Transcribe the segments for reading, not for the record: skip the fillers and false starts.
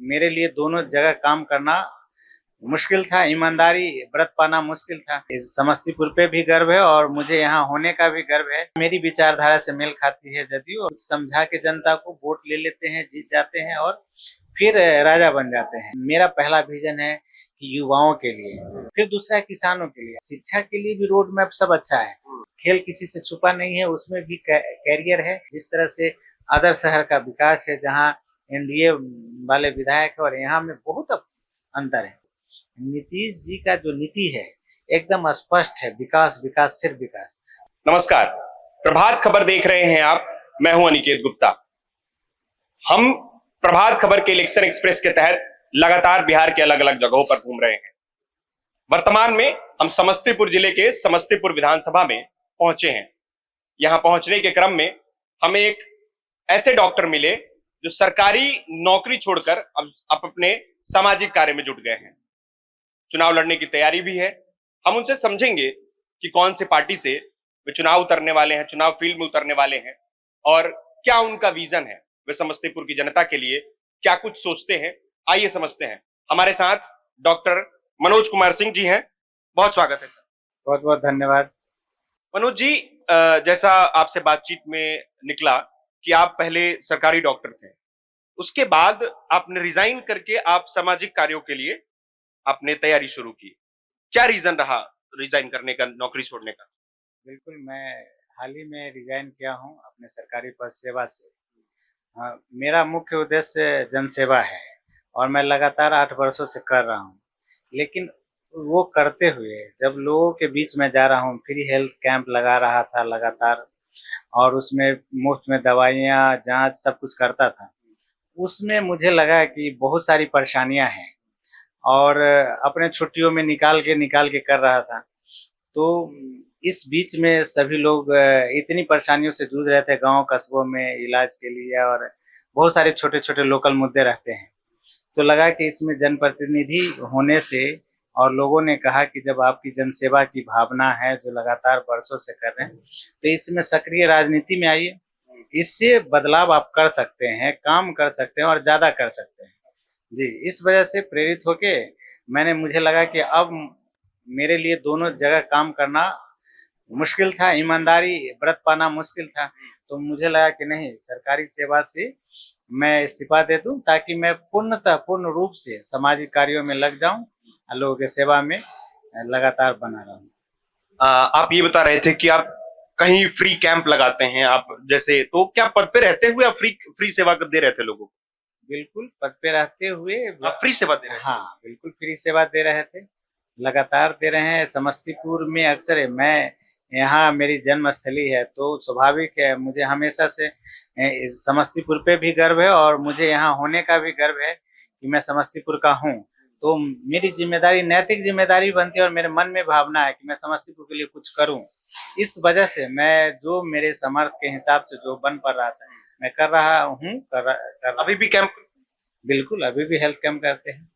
मेरे लिए दोनों जगह काम करना मुश्किल था, ईमानदारी व्रत पाना मुश्किल था। इस समस्तीपुर पे भी गर्व है और मुझे यहाँ होने का भी गर्व है। मेरी विचारधारा से मेल खाती है जदयू, और समझा के जनता को वोट ले लेते हैं, जीत जाते हैं और फिर राजा बन जाते हैं। मेरा पहला विजन है कि युवाओं के लिए, फिर दूसरा किसानों के लिए, शिक्षा के लिए भी रोड मैप सब अच्छा है। खेल किसी से छुपा नहीं है, उसमें भी कैरियर है। जिस तरह से अदर शहर का विकास है, जहाँ एनडीए वाले विधायक है और यहाँ में बहुत अंतर है। नीतीश जी का जो नीति है एकदम स्पष्ट है, विकास विकास सिर्फ विकास। नमस्कार, प्रभात खबर देख रहे हैं आप। मैं हूं अनिकेत गुप्ता। हम प्रभात खबर के इलेक्शन एक्सप्रेस के तहत लगातार बिहार के अलग अलग जगहों पर घूम रहे हैं। वर्तमान में हम समस्तीपुर जिले के समस्तीपुर विधानसभा में पहुंचे हैं। यहां पहुंचने के क्रम में हमें एक ऐसे डॉक्टर मिले जो सरकारी नौकरी छोड़कर अब अपने सामाजिक कार्य में जुट गए हैं। चुनाव लड़ने की तैयारी भी है। हम उनसे समझेंगे कि कौन सी पार्टी से वे चुनाव उतरने वाले हैं, चुनाव फील्ड में उतरने वाले हैं और क्या उनका विजन है। वे समस्तीपुर की जनता के लिए क्या कुछ सोचते हैं, आइए समझते हैं। हमारे साथ डॉक्टर मनोज कुमार सिंह जी हैं। बहुत स्वागत है सर। बहुत बहुत धन्यवाद। मनोज जी, जैसा आपसे बातचीत में निकला कि आप पहले सरकारी डॉक्टर थे, उसके बाद आपने रिजाइन करके आप सामाजिक कार्यों के लिए आपने तैयारी शुरू की। क्या रीजन रहा रिजाइन करने का, नौकरी छोड़ने का? बिल्कुल, मैं हाल ही में रिजाइन किया हूँ अपने सरकारी पद सेवा से। मेरा मुख्य उद्देश्य जनसेवा है और मैं लगातार 8 वर्षों से कर रहा हूँ। लेकिन वो करते हुए जब लोगों के बीच में जा रहा हूँ, फ्री हेल्थ कैंप लगा रहा था लगातार, और उसमें मुफ्त में दवाइयाँ, जांच सब कुछ करता था। उसमें मुझे लगा कि बहुत सारी परेशानियां हैं और अपने छुट्टियों में निकाल के कर रहा था। तो इस बीच में सभी लोग इतनी परेशानियों से जूझ रहे थे गांव कस्बों में इलाज के लिए, और बहुत सारे छोटे छोटे लोकल मुद्दे रहते हैं। तो लगा कि इसमें जनप्रतिनिधि होने से, और लोगों ने कहा कि जब आपकी जनसेवा की भावना है जो लगातार वर्षों से कर रहे हैं, तो इसमें सक्रिय राजनीति में आइए। इससे बदलाव आप कर सकते हैं, काम कर सकते हैं और ज्यादा कर सकते हैं। जी, इस वजह से प्रेरित होके मुझे लगा कि अब मेरे लिए दोनों जगह काम करना मुश्किल था, ईमानदारी व्रत पाना मुश्किल था। तो मुझे लगा कि नहीं, सरकारी सेवा से मैं इस्तीफा दे दूं ताकि मैं पूर्ण रूप से सामाजिक कार्यों में लग जाऊं, लोगों की सेवा में लगातार बना रहूं। आप ये बता रहे थे कि आप कहीं फ्री कैंप लगाते हैं आप, जैसे तो क्या पद पे रहते हुए आप फ्री सेवा दे रहे थे लोगों को? बिल्कुल, पद पे रहते हुए आप फ्री सेवा दे रहे थे? हाँ, बिल्कुल फ्री सेवा दे रहे थे, लगातार दे रहे हैं। समस्तीपुर में अक्सर है, मैं यहाँ मेरी जन्म स्थली है, तो स्वाभाविक है मुझे हमेशा से समस्तीपुर पे भी गर्व है और मुझे यहाँ होने का भी गर्व है कि मैं समस्तीपुर का हूँ। तो मेरी जिम्मेदारी, नैतिक जिम्मेदारी बनती है और मेरे मन में भावना है कि मैं समस्तीपुर के लिए कुछ करूँ। इस वजह से मैं जो मेरे समर्थ के हिसाब से जो बन पा रहा था मैं कर रहा हूँ। अभी भी कैंप? बिल्कुल, अभी भी हेल्थ कैंप करते हैं।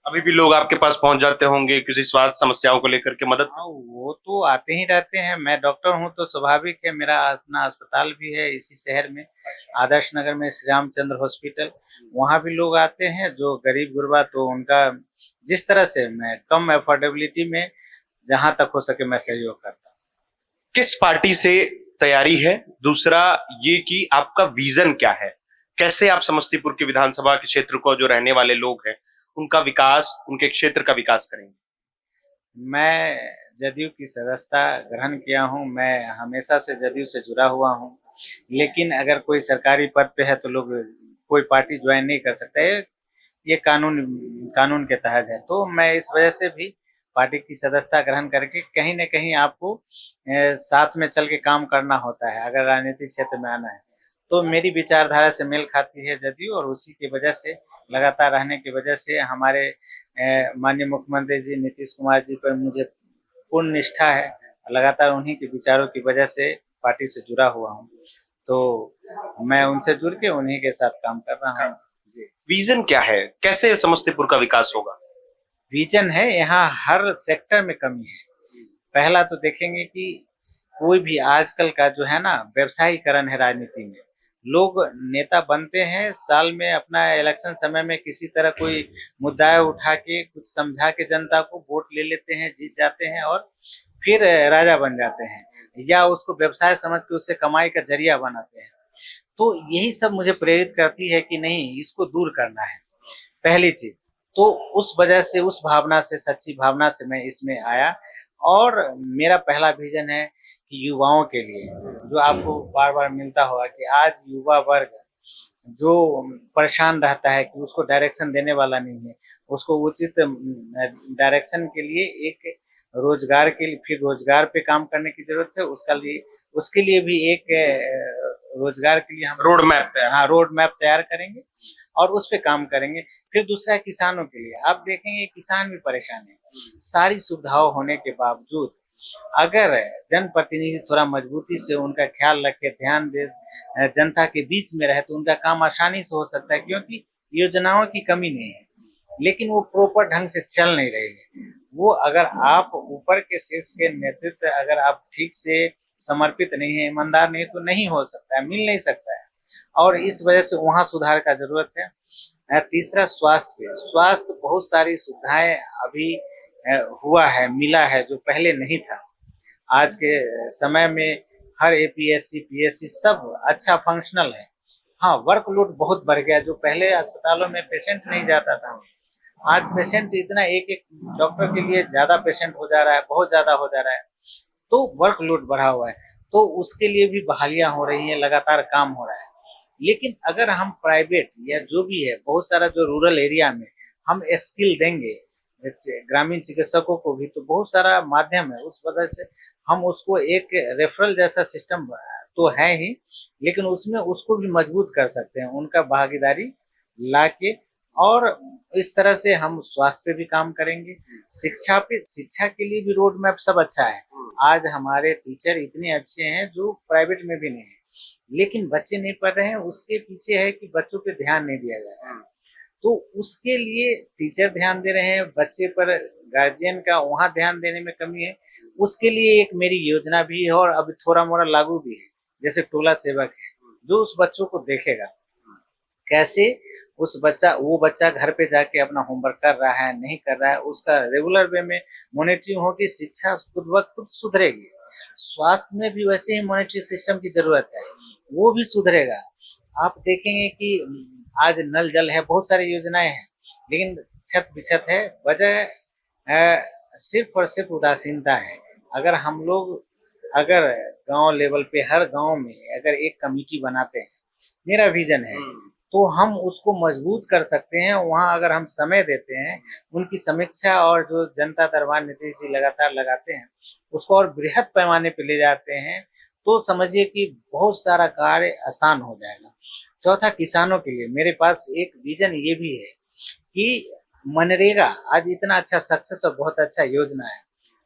अभी भी लोग आपके पास पहुंच जाते होंगे किसी स्वास्थ्य समस्याओं को लेकर के मदद? हाँ, वो तो आते ही रहते हैं। मैं डॉक्टर हूँ तो स्वाभाविक है, मेरा अपना अस्पताल भी है इसी शहर में, आदर्श नगर में श्री रामचंद्र हॉस्पिटल। वहाँ भी लोग आते हैं जो गरीब गुरबा, तो उनका जिस तरह से मैं कम अफोर्डेबिलिटी में जहाँ तक हो सके मैं सहयोग करता हूँ। किस पार्टी से तैयारी है? दूसरा ये कि आपका विजन क्या है, कैसे आप समस्तीपुर के विधानसभा के क्षेत्र को, जो रहने वाले लोग हैं, उनका विकास, उनके क्षेत्र का विकास करेंगे? मैं जदयू की सदस्यता ग्रहण किया हूं, मैं हमेशा से जदयू से जुड़ा हुआ हूं। लेकिन अगर कोई सरकारी पद पे है तो लोग कोई पार्टी ज्वाइन नहीं कर सकता है, ये कानून के तहत है। तो मैं इस वजह से भी पार्टी की सदस्यता ग्रहण करके कहीं न कहीं आपको साथ में चल के काम करना होता है अगर राजनीतिक क्षेत्र में आना है। तो मेरी विचारधारा से मेल खाती है जदयू, और उसी की वजह से, लगातार रहने की वजह से हमारे माननीय मुख्यमंत्री जी नीतीश कुमार जी पर मुझे पूर्ण निष्ठा है। लगातार उन्हीं के विचारों की वजह से पार्टी से जुड़ा हुआ हूँ, तो मैं उनसे जुड़ के उन्हीं के साथ काम कर रहा हूँ। विजन क्या है, कैसे समस्तीपुर का विकास होगा? विजन है, यहाँ हर सेक्टर में कमी है। पहला तो देखेंगे कि कोई भी आजकल का जो है ना, व्यवसायीकरण है राजनीति में। लोग नेता बनते हैं, साल में अपना इलेक्शन समय में किसी तरह कोई मुद्दा उठा के कुछ समझा के जनता को वोट ले लेते हैं, जीत जाते हैं और फिर राजा बन जाते हैं, या उसको व्यवसाय समझ के उससे कमाई का जरिया बनाते हैं। तो यही सब मुझे प्रेरित करती है कि नहीं, इसको दूर करना है, पहली चीज। तो उस वजह से, उस भावना से, सच्ची भावना से मैं इसमें आया। और मेरा पहला विजन है कि युवाओं के लिए, जो आपको बार बार मिलता होगा कि आज युवा वर्ग जो परेशान रहता है कि उसको डायरेक्शन देने वाला नहीं है, उसको उचित डायरेक्शन के लिए एक रोजगार के लिए, फिर रोजगार पे काम करने की जरूरत है, उसके लिए भी एक रोजगार के लिए हम रोड मैप पे, हाँ, रोड मैप तैयार करेंगे और उस पे काम करेंगे। फिर दूसरा है किसानों के लिए। आप देखेंगे किसान भी परेशान है, सारी सुविधाओं होने के बावजूद अगर जनप्रतिनिधि थोड़ा मजबूती से उनका ख्याल रखे, ध्यान दे, जनता के बीच में रहे, तो उनका काम आसानी से हो सकता है, क्योंकि योजनाओं की कमी नहीं है, लेकिन वो प्रॉपर ढंग से चल नहीं रही है। वो अगर आप ऊपर के शीर्ष के नेतृत्व अगर आप ठीक से समर्पित नहीं है, ईमानदार नहीं, तो नहीं हो सकता है, मिल नहीं सकता है। और इस वजह से वहाँ सुधार का जरूरत है। तीसरा स्वास्थ्य, स्वास्थ्य बहुत सारी सुविधाएं अभी हुआ है, मिला है, जो पहले नहीं था। आज के समय में हर एपीएससी, पीएससी सब अच्छा फंक्शनल है। हाँ, वर्कलोड बहुत बढ़ गया, जो पहले अस्पतालों में पेशेंट नहीं जाता था, आज पेशेंट इतना, एक एक डॉक्टर के लिए ज्यादा पेशेंट हो जा रहा है, बहुत ज्यादा हो जा रहा है, तो वर्कलोड बढ़ा हुआ है। तो उसके लिए भी बहालियां हो रही हैं, लगातार काम हो रहा है। लेकिन अगर हम प्राइवेट या जो भी है, बहुत सारा जो रूरल एरिया में हम स्किल देंगे ग्रामीण चिकित्सकों को भी, तो बहुत सारा माध्यम है, उस वजह से हम उसको एक रेफरल जैसा सिस्टम तो है ही, लेकिन उसमें उसको भी मजबूत कर सकते हैं, उनका भागीदारी लाके। और इस तरह से हम स्वास्थ्य पे भी काम करेंगे, शिक्षा के लिए भी रोड मैप सब अच्छा है। आज हमारे टीचर इतने अच्छे हैं जो प्राइवेट में भी नहीं है, लेकिन बच्चे नहीं पढ़ रहे हैं, उसके पीछे है कि बच्चों पे ध्यान नहीं दिया जा रहा है। तो उसके लिए टीचर ध्यान दे रहे हैं, बच्चे पर गार्जियन का वहाँ ध्यान देने में कमी है। उसके लिए एक मेरी योजना भी है और अभी थोड़ा मोड़ा लागू भी है, जैसे टोला सेवक है, जो उस बच्चों को देखेगा, कैसे वो बच्चा घर पे जाके अपना होमवर्क कर रहा है, नहीं कर रहा है, उसका रेगुलर वे में मॉनिटरिंग होगी, शिक्षा खुद ब खुद सुधरेगी। स्वास्थ्य में भी वैसे ही मॉनिटरिंग सिस्टम की जरूरत है, वो भी सुधरेगा। आप देखेंगे कि आज नल जल है, बहुत सारी योजनाएं हैं, लेकिन छत बिछत है, वजह सिर्फ और सिर्फ उदासीनता है। अगर हम लोग अगर गांव लेवल पे हर गांव में अगर एक कमेटी बनाते हैं, मेरा विजन है, तो हम उसको मजबूत कर सकते हैं। वहाँ अगर हम समय देते हैं, उनकी समीक्षा, और जो जनता दरबार नीतीश जी लगातार लगाते हैं, उसको और बृहद पैमाने पे ले जाते हैं, तो समझिए कि बहुत सारा कार्य आसान हो जाएगा। चौथा, किसानों के लिए मेरे पास एक विजन ये भी है कि मनरेगा आज इतना अच्छा सक्सेस और बहुत अच्छा योजना है,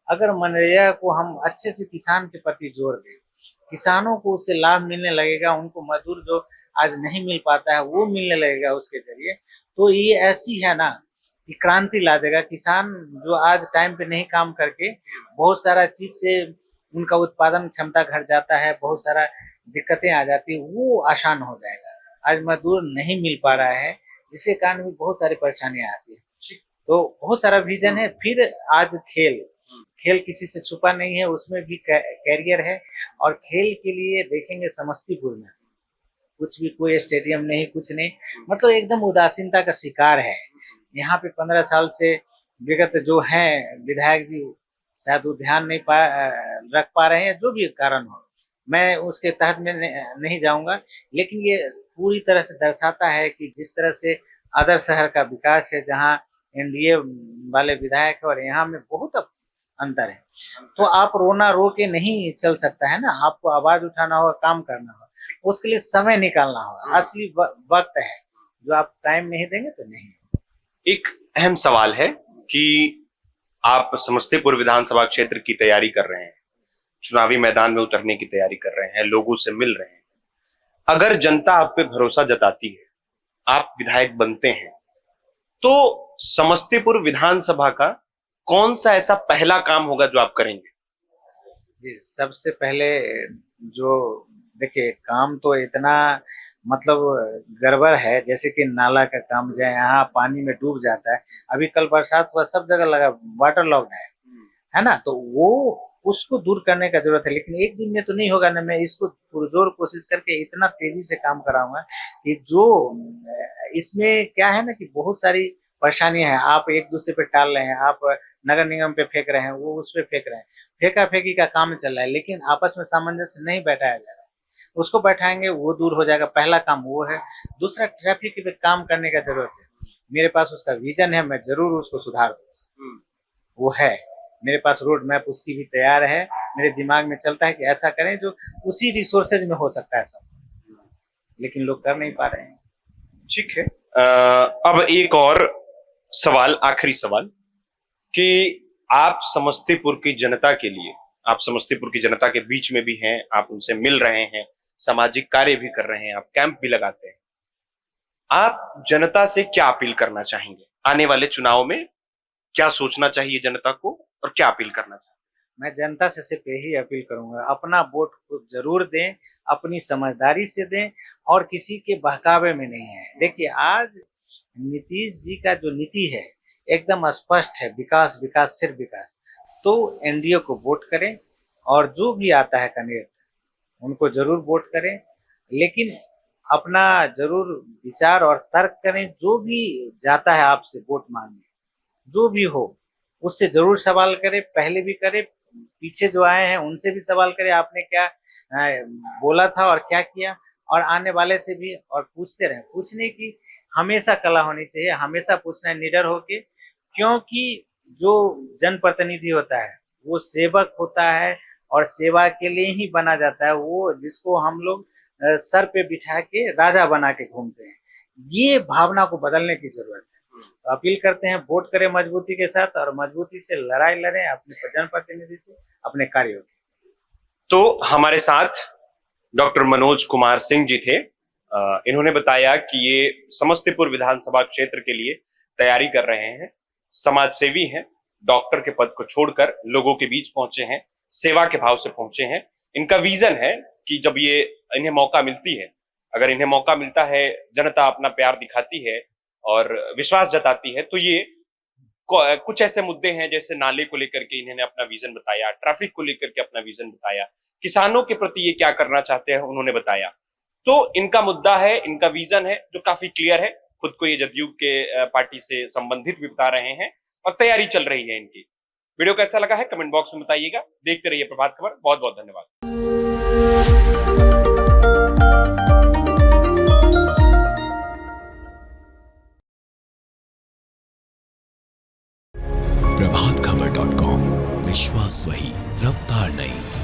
अगर मनरेगा को हम अच्छे से किसान के प्रति जोड़ दें, किसानों को उससे लाभ मिलने लगेगा, उनको मजदूर जो आज नहीं मिल पाता है वो मिलने लगेगा उसके जरिए, तो ये ऐसी है ना कि क्रांति ला देगा। किसान जो आज टाइम पे नहीं काम करके बहुत सारा चीज से उनका उत्पादन क्षमता घट जाता है, बहुत सारा दिक्कतें आ जाती है, वो आसान हो जाएगा। आज मजदूर नहीं मिल पा रहा है, जिसके कारण भी बहुत सारी परेशानियां आती है। तो बहुत सारा विजन है। फिर आज खेल किसी से छुपा नहीं है, उसमें भी कैरियर है। और खेल के लिए देखेंगे समस्तीपुर में कुछ भी, कोई स्टेडियम नहीं, कुछ नहीं, मतलब एकदम उदासीनता का शिकार है। यहाँ पे 15 साल से विगत जो हैं विधायक जी, शायद वो ध्यान नहीं रख पा रहे हैं, जो भी कारण हो, मैं उसके तहत में नहीं जाऊंगा, लेकिन ये पूरी तरह से दर्शाता है कि जिस तरह से अदर शहर का विकास है, जहाँ एनडीए वाले विधायक है और यहाँ में बहुत अंतर है। तो आप रोना रो के नहीं चल सकता है ना, आपको आवाज उठाना होगा, काम करना होगा, उसके लिए समय निकालना होगा, असली वक्त है, जो आप टाइम नहीं देंगे तो नहीं। एक अहम सवाल है कि आप समस्तीपुर विधानसभा क्षेत्र की तैयारी कर रहे हैं, चुनावी मैदान में उतरने की तैयारी कर रहे हैं, लोगों से मिल रहे हैं। अगर जनता आप पे भरोसा जताती है, आप विधायक बनते हैं, तो समस्तीपुर विधानसभा का कौन सा ऐसा पहला काम होगा जो आप करेंगे? जी, सबसे पहले जो देखिए, काम तो इतना मतलब गड़बड़ है, जैसे कि नाला का काम जो है यहाँ पानी में डूब जाता है। अभी कल बरसात हुआ, सब जगह लगा वाटर लॉक है ना, तो वो उसको दूर करने का जरूरत है। लेकिन एक दिन में तो नहीं होगा ना, मैं इसको पुरजोर कोशिश करके इतना तेजी से काम कराऊंगा कि जो इसमें क्या है ना कि बहुत सारी परेशानियां हैं। आप एक दूसरे पे टाल रहे हैं, आप नगर निगम पे फेंक रहे हैं, वो उस पे फेंक रहे हैं, फेंका फेंकी का काम चल रहा है, लेकिन आपस में सामंजस्य नहीं बैठाया जा रहा है। उसको बैठाएंगे, वो दूर हो जाएगा। पहला काम वो है। दूसरा, ट्रैफिक पे काम करने का जरूरत है। मेरे पास उसका विजन है, मैं जरूर उसको सुधार दूंगा। वो है मेरे पास रोड मैप, उसकी भी तैयार है। मेरे दिमाग में चलता है कि ऐसा करें जो उसी रिसोर्सेज में हो सकता है सब, लेकिन लोग कर नहीं पा रहे हैं। ठीक है। अब एक और सवाल, आखिरी सवाल, कि आप समस्तीपुर की जनता के लिए, आप समस्तीपुर की जनता के बीच में भी हैं, आप उनसे मिल रहे हैं, सामाजिक कार्य भी कर रहे हैं, आप कैंप भी लगाते हैं, आप जनता से क्या अपील करना चाहेंगे? आने वाले चुनाव में क्या सोचना चाहिए जनता को और क्या अपील करना चाहिए? मैं जनता से सिर्फ यही अपील करूंगा, अपना वोट को जरूर दें, अपनी समझदारी से दें, और किसी के बहकावे में नहीं है। देखिए, आज नीतीश जी का जो नीति है एकदम स्पष्ट है, विकास विकास सिर्फ विकास। तो एनडीए को वोट करें, और जो भी आता है कैंडिडेट उनको जरूर वोट करें, लेकिन अपना जरूर विचार और तर्क करें। जो भी जाता है आपसे वोट मांगने, जो भी हो, उससे जरूर सवाल करें, पहले भी करें, पीछे जो आए हैं उनसे भी सवाल करें, आपने क्या बोला था और क्या किया, और आने वाले से भी, और पूछते रहें। पूछने की हमेशा कला होनी चाहिए, हमेशा पूछना है निडर होके, क्योंकि जो जनप्रतिनिधि होता है वो सेवक होता है, और सेवा के लिए ही बना जाता है। वो जिसको हम लोग सर पे बिठा के राजा बना के घूमते हैं, ये भावना को बदलने की जरूरत है। तो अपील करते हैं, वोट करें मजबूती के साथ, और मजबूती से लड़ाई लड़ें अपने जनप्रतिनिधि से, अपने कार्यों की। तो हमारे साथ डॉक्टर मनोज कुमार सिंह जी थे। इन्होंने बताया कि ये समस्तीपुर विधानसभा क्षेत्र के लिए तैयारी कर रहे हैं, समाज सेवी हैं, डॉक्टर के पद को छोड़कर लोगों के बीच पहुंचे हैं, सेवा के भाव से पहुंचे हैं। इनका विजन है कि जब ये इन्हें मौका मिलती है, अगर इन्हें मौका मिलता है, जनता अपना प्यार दिखाती है और विश्वास जताती है, तो ये कुछ ऐसे मुद्दे हैं, जैसे नाले को लेकर के इन्होंने अपना विजन बताया, ट्रैफिक को लेकर के अपना विजन बताया, किसानों के प्रति ये क्या करना चाहते हैं उन्होंने बताया। तो इनका मुद्दा है, इनका विजन है जो काफी क्लियर है। खुद को ये जदयू के पार्टी से संबंधित भी बता रहे हैं और तैयारी चल रही है इनकी। वीडियो कैसा लगा है कमेंट बॉक्स में बताइएगा। देखते रहिए प्रभात खबर। बहुत बहुत धन्यवाद। प्रभातखबर.com, विश्वास वही, रफ्तार नहीं।